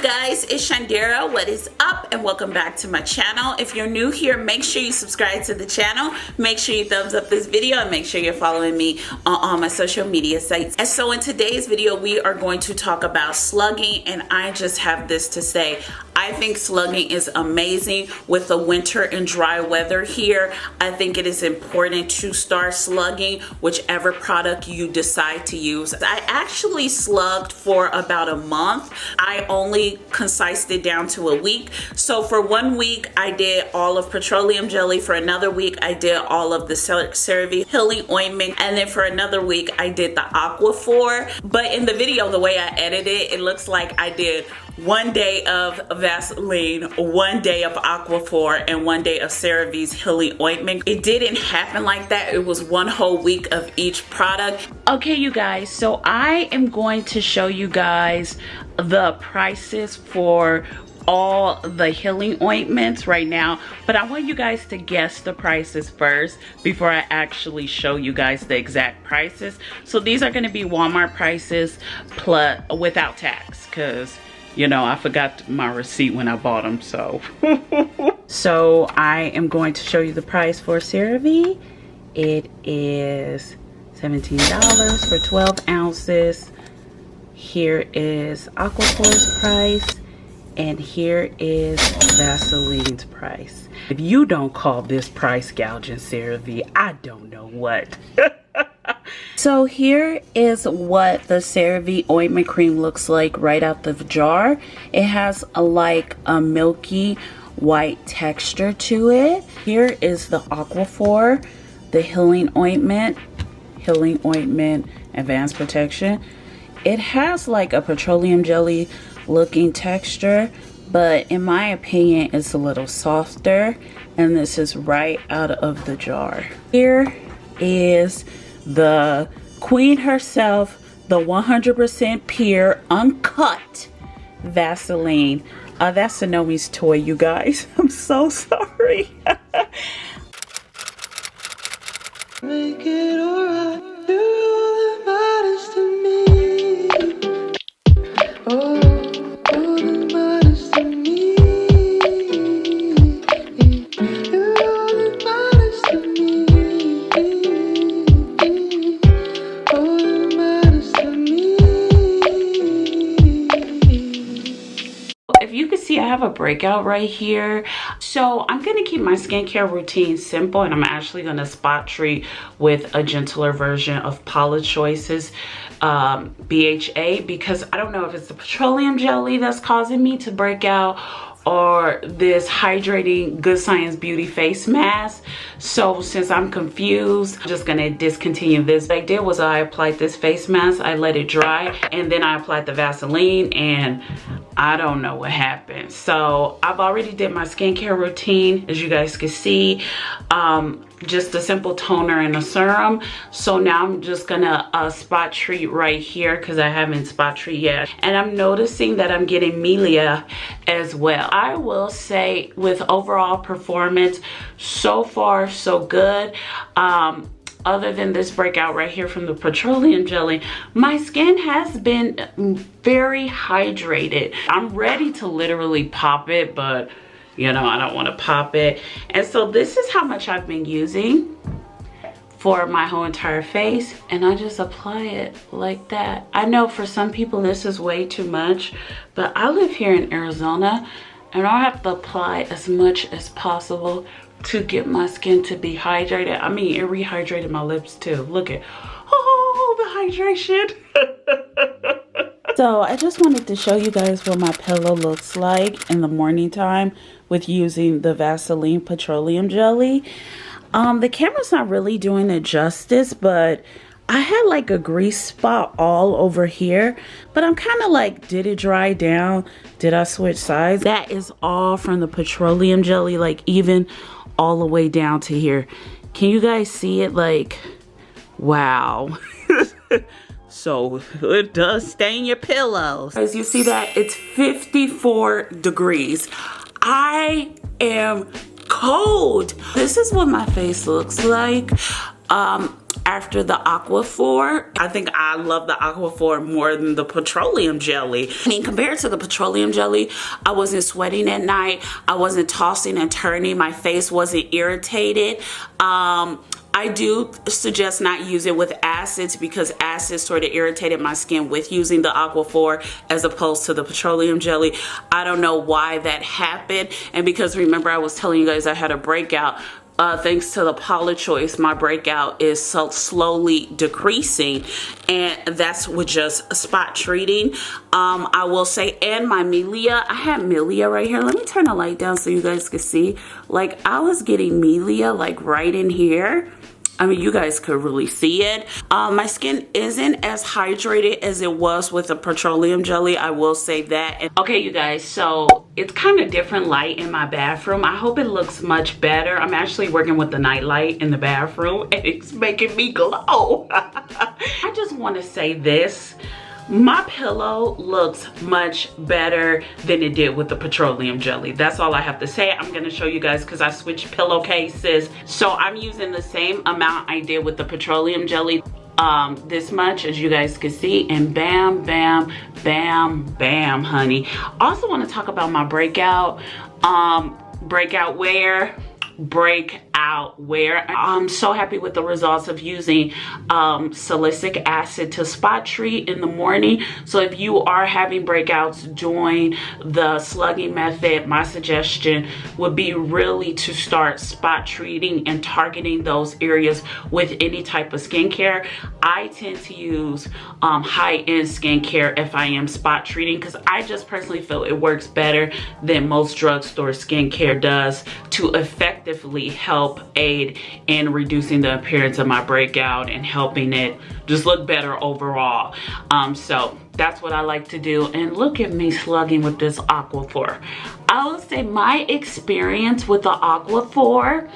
guys, it's Shundara. What is up, and welcome back to my channel. If you're new here, make sure you subscribe to the channel, make sure you thumbs up this video, and make sure you're following me on all my social media sites. And so in today's video, we are going to talk about slugging, and I just have this to say. I think slugging is amazing with the winter and dry weather here. I think it is important to start slugging whichever product you decide to use. I actually slugged for about a month. I only concised it down to a week. So for 1 week, I did all of Petroleum jelly. For another week, I did all of the Cerave healing ointment. And then for another week, I did the Aquaphor. But in the video, the way I edited it, it looks like I did 1 day of Vaseline, 1 day of Aquaphor, and 1 day of Cerave's healing ointment. It didn't happen like that. It was 1 whole week of each product. Okay, you guys, so I am going to show you guys the prices for all the healing ointments right now, but I want you guys to guess the prices first before I actually show you guys the exact prices. So these are going to be Walmart prices plus without tax, because you know, I forgot my receipt when I bought them, so. So I am going to show you the price for Cerave. It is $17 for 12 ounces. Here is Aquaphor's price, and here is Vaseline's price. If you don't call this price gouging, Cerave, I don't know what. So here is what the Cerave ointment cream looks like right out the jar. It has like a milky white texture to it. Here is the Aquaphor, the healing ointment, advanced protection. It has like a petroleum jelly looking texture, but in my opinion, it's a little softer. And this is right out of the jar. Here is the queen herself, the 100% pure, uncut Vaseline. That's Sonomi's toy, you guys. I'm so sorry. Make it alright. You're all that matters to me. Oh, all that matters to me. You're all that matters to me. If you can see, I have a breakout right here. So I'm going to keep my skincare routine simple, and I'm actually going to spot treat with a gentler version of Paula Choice's BHA, because I don't know if it's the petroleum jelly that's causing me to break out or this hydrating Good Science Beauty face mask. So since I'm confused, I'm just gonna discontinue this. What I did was I applied this face mask, I let it dry, and then I applied the Vaseline, and I don't know what happened. So I've already did my skincare routine, as you guys can see. Just a simple toner and a serum. So now I'm just gonna spot treat right here, because I haven't spot treat yet. And I'm noticing that I'm getting milia as well. I will say with overall performance, so far so good. Other than this breakout right here from the petroleum jelly, my skin has been very hydrated. I'm ready to literally pop it, but you know, I don't want to pop it. And so this is how much I've been using for my whole entire face, and I just apply it like that. I know for some people this is way too much, but I live here in Arizona, and I have to apply as much as possible to get my skin to be hydrated. I mean, it rehydrated my lips too. Look at, oh, the hydration. So I just wanted to show you guys what my pillow looks like in the morning time with using the Vaseline petroleum jelly. The camera's not really doing it justice, but I had like a grease spot all over here, but I'm kind of like, did it dry down? Did I switch sides? That is all from the petroleum jelly, like even all the way down to here. Can you guys see it? Like, wow. So it does stain your pillows. As you see that, it's 54 degrees. I am cold. This is what my face looks like. after the Aquaphor. I think I love the Aquaphor more than the petroleum jelly. I mean, compared to the petroleum jelly, I wasn't sweating at night. I wasn't tossing and turning. My face wasn't irritated. I do suggest not use it with acids because acids sort of irritated my skin with using the Aquaphor as opposed to the petroleum jelly. I don't know why that happened. And because remember I was telling you guys I had a breakout. Thanks to the Polychoice, my breakout is so slowly decreasing, and that's with just spot treating. I will say, and my milia, I had milia right here. Let me turn the light down so you guys can see. Like, I was getting milia like right in here. I mean, you guys could really see it. My skin isn't as hydrated as it was with the petroleum jelly. I will say that. And okay, you guys, so it's kind of different light in my bathroom. I hope it looks much better. I'm actually working with the night light in the bathroom and it's making me glow. I just want to say this. My pillow looks much better than it did with the petroleum jelly. That's all I have to say. I'm going to show you guys because I switched pillowcases. So I'm using the same amount I did with the petroleum jelly. This much, as you guys can see, and bam, bam, bam, bam, honey. Also want to talk about my breakout wear. I'm so happy with the results of using salicylic acid to spot treat in the morning. So if you are having breakouts during the slugging method, my suggestion would be really to start spot treating and targeting those areas with any type of skincare. I tend to use high-end skincare if I am spot treating because I just personally feel it works better than most drugstore skincare does to effectively help aid in reducing the appearance of my breakout and helping it just look better overall. So that's what I like to do. And look at me slugging with this Aquaphor. I would say my experience with the Aquaphor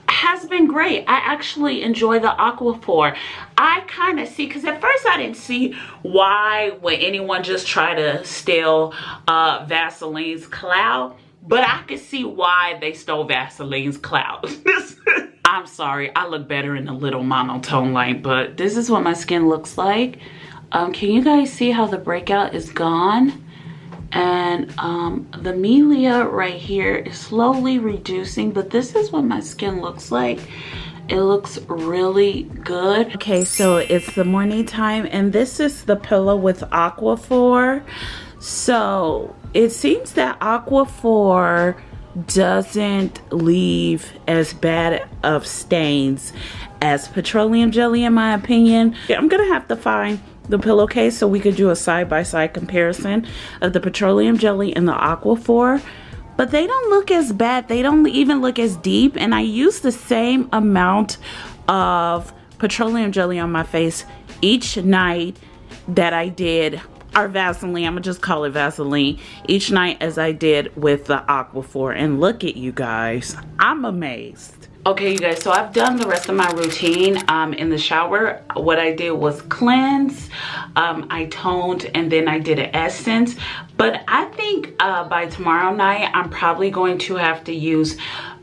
has been great. I actually enjoy the Aquaphor. I kind of see, because at first I didn't see why would anyone just try to steal Vaseline's cloud. But I could see why they stole Vaseline's cloud. I'm sorry, I look better in a little monotone light, but this is what my skin looks like. Can you guys see how the breakout is gone? And the milia right here is slowly reducing, but this is what my skin looks like. It looks really good. Okay, so it's the morning time, and this is the pillow with Aquaphor. So it seems that Aquaphor doesn't leave as bad of stains as petroleum jelly, in my opinion. I'm gonna have to find the pillowcase so we could do a side-by-side comparison of the petroleum jelly and the Aquaphor. But they don't look as bad. They don't even look as deep. And I use the same amount of petroleum jelly on my face each night that I did, or Vaseline, I'm gonna just call it Vaseline, each night as I did with the Aquaphor. And look at you guys, I'm amazed. Okay, you guys, so I've done the rest of my routine in the shower. What I did was cleanse, I toned, and then I did an essence. But I think by tomorrow night, I'm probably going to have to use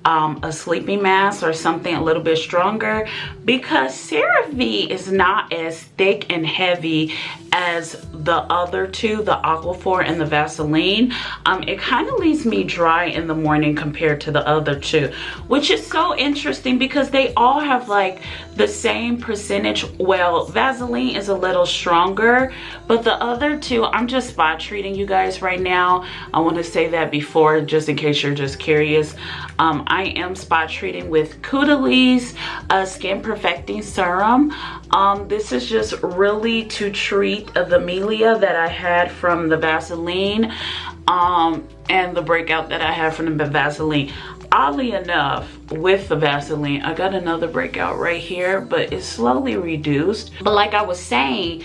a sleeping mask or something a little bit stronger, because Cerave is not as thick and heavy as the other two, the Aquaphor and the Vaseline. It kind of leaves me dry in the morning compared to the other two, which is so interesting because they all have like the same percentage. Well, Vaseline is a little stronger, but the other two, I'm just spot treating you guys right now. I want to say that before, just in case you're just curious. I am spot treating with Caudalie Skin Perfecting Serum. This is just really to treat the milia that I had from the Vaseline and the breakout that I had from the Vaseline. Oddly enough, with the Vaseline, I got another breakout right here, but it's slowly reduced. But like I was saying,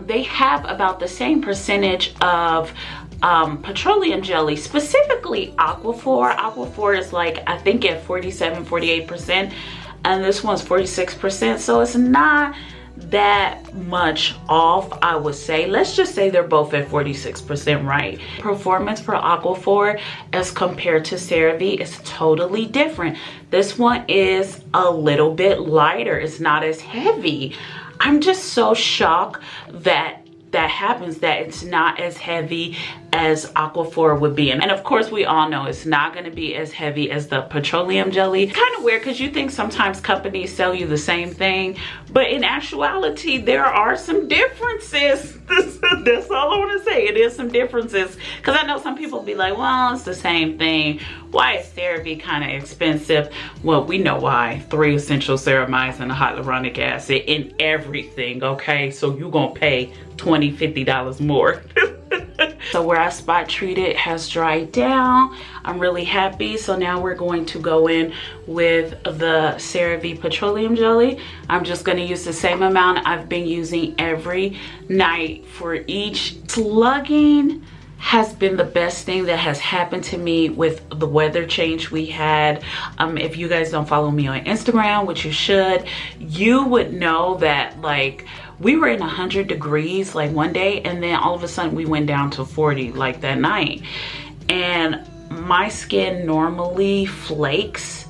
they have about the same percentage of petroleum jelly, specifically Aquaphor. Aquaphor is like, I think at 47, 48%, and this one's 46%, so it's not that much off, I would say. Let's just say they're both at 46%, right? Performance for Aquaphor as compared to Cerave is totally different. This one is a little bit lighter. It's not as heavy. I'm just so shocked that happens, that it's not as heavy as Aquaphor would be. And of course, we all know it's not going to be as heavy as the petroleum jelly. Kind of weird, because you think sometimes companies sell you the same thing, but in actuality, there are some differences. That's all I want to say. It is some differences, because I know some people be like, well, it's the same thing. Why is Cerave kind of expensive? Well, we know why. 3 essential ceramides and a hyaluronic acid in everything, okay? So you're going to pay $20, $50 more. So where I spot treated has dried down. I'm really happy. So now we're going to go in with the Cerave petroleum jelly. I'm just going to use the same amount I've been using every night for each. Slugging has been the best thing that has happened to me with the weather change we had. If you guys don't follow me on Instagram, which you should, you would know that like we were in 100 degrees like one day, and then all of a sudden we went down to 40 like that night. And my skin normally flakes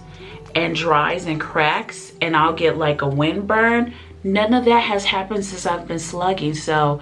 and dries and cracks, and I'll get like a windburn. None of that has happened since I've been slugging. So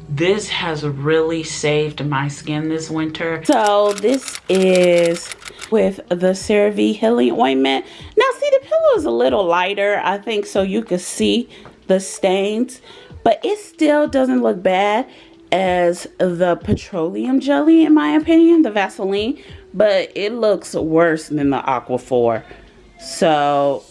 this has really saved my skin this winter. So this is with the Cerave Healing Ointment. Now see, the pillow is a little lighter, I think, so you can see the stains, but it still doesn't look bad as the petroleum jelly, in my opinion, the Vaseline, but it looks worse than the Aquaphor. So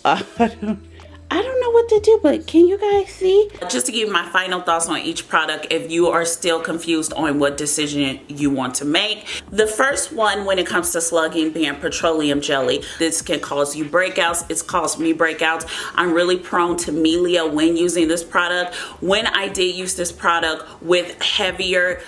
I don't know what to do, but can you guys see? Just to give my final thoughts on each product, if you are still confused on what decision you want to make. The first one, when it comes to slugging, being petroleum jelly. This can cause you breakouts. It's caused me breakouts. I'm really prone to melia when using this product. When I did use this product with heavier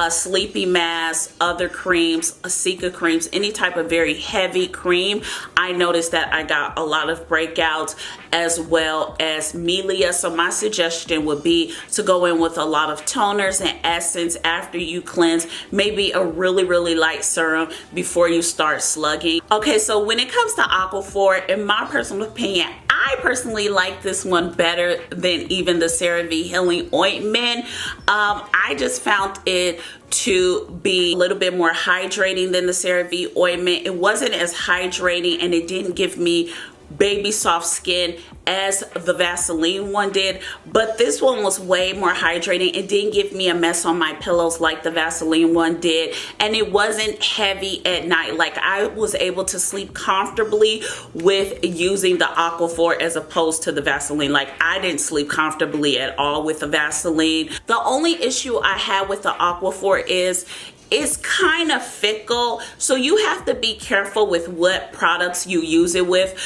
sleepy masks, other creams, Cica creams, any type of very heavy cream, I noticed that I got a lot of breakouts as well as melia. So my suggestion would be to go in with a lot of toners and essence after you cleanse, maybe a really light serum before you start slugging. Okay, so when it comes to Aquaphor, in my personal opinion, I personally like this one better than even the Cerave Healing Ointment. I just found it to be a little bit more hydrating than the Cerave Ointment. It wasn't as hydrating, and it didn't give me baby soft skin as the Vaseline one did, but this one was way more hydrating. It didn't give me a mess on my pillows like the Vaseline one did, and it wasn't heavy at night. Like, I was able to sleep comfortably with using the Aquaphor as opposed to the Vaseline. Like, I didn't sleep comfortably at all with the Vaseline. The only issue I had with the Aquaphor is it's kind of fickle, so you have to be careful with what products you use it with.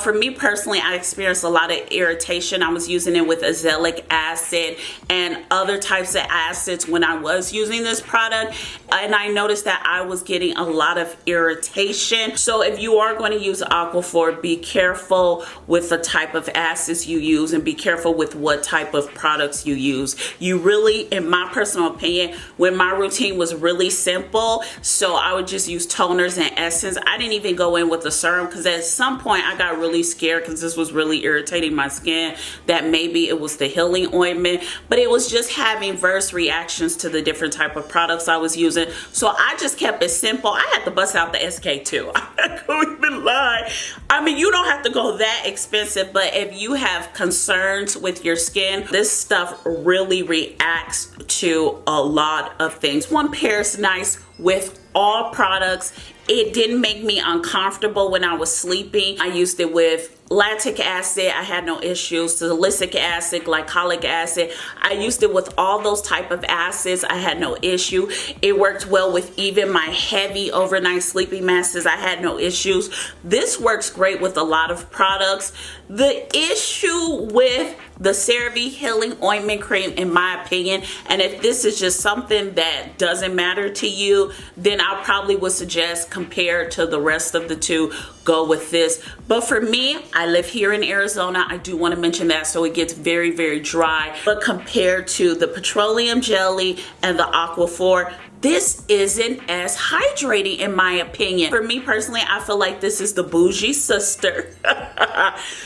For me personally, I experienced a lot of irritation. I was using it with azelaic acid and other types of acids when I was using this product, and I noticed that I was getting a lot of irritation. So if you are going to use Aquaphor, be careful with the type of acids you use, and be careful with what type of products you use. You really, in my personal opinion, when my routine was really simple, so I would just use toners and essence. I didn't even go in with the serum, because at some point I got really scared because this was really irritating my skin, that maybe it was the healing ointment, but it was just having adverse reactions to the different type of products I was using. So I just kept it simple. I had to bust out the SK2. I couldn't even lie. I mean, you don't have to go that expensive, but if you have concerns with your skin, this stuff really reacts to a lot of things. One pairs nice with all products. It didn't make me uncomfortable when I was sleeping. I used it with lactic acid. I had no issues. Salicylic acid, glycolic acid. I used it with all those type of acids. I had no issue. It worked well with even my heavy overnight sleeping masks. I had no issues. This works great with a lot of products. The issue with the Cerave Healing Ointment Cream, in my opinion, and if this is just something that doesn't matter to you, then I probably would suggest, compared to the rest of the two, go with this. But for me, I live here in Arizona. I do want to mention that, so it gets very, very dry. But compared to the Petroleum jelly and the Aquaphor, this isn't as hydrating in my opinion. For me personally, I feel like this is the bougie sister.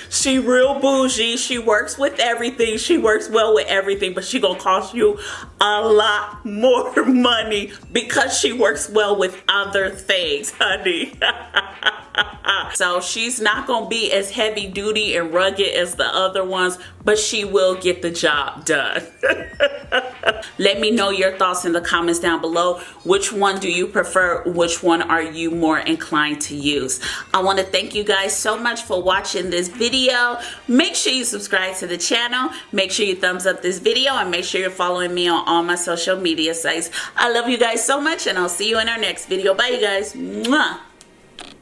She real bougie. She works with everything. She works well with everything, but she gonna cost you a lot more money because she works well with other things, honey. So she's not gonna be as heavy duty and rugged as the other ones, but she will get the job done. Let me know your thoughts in the comments down below. Which one do you prefer? Which one are you more inclined to use? I want to thank you guys so much for watching this video. Make sure you subscribe to the channel. Make sure you thumbs up this video, and make sure you're following me on all my social media sites. I love you guys so much, and I'll see you in our next video. Bye, you guys. Mwah.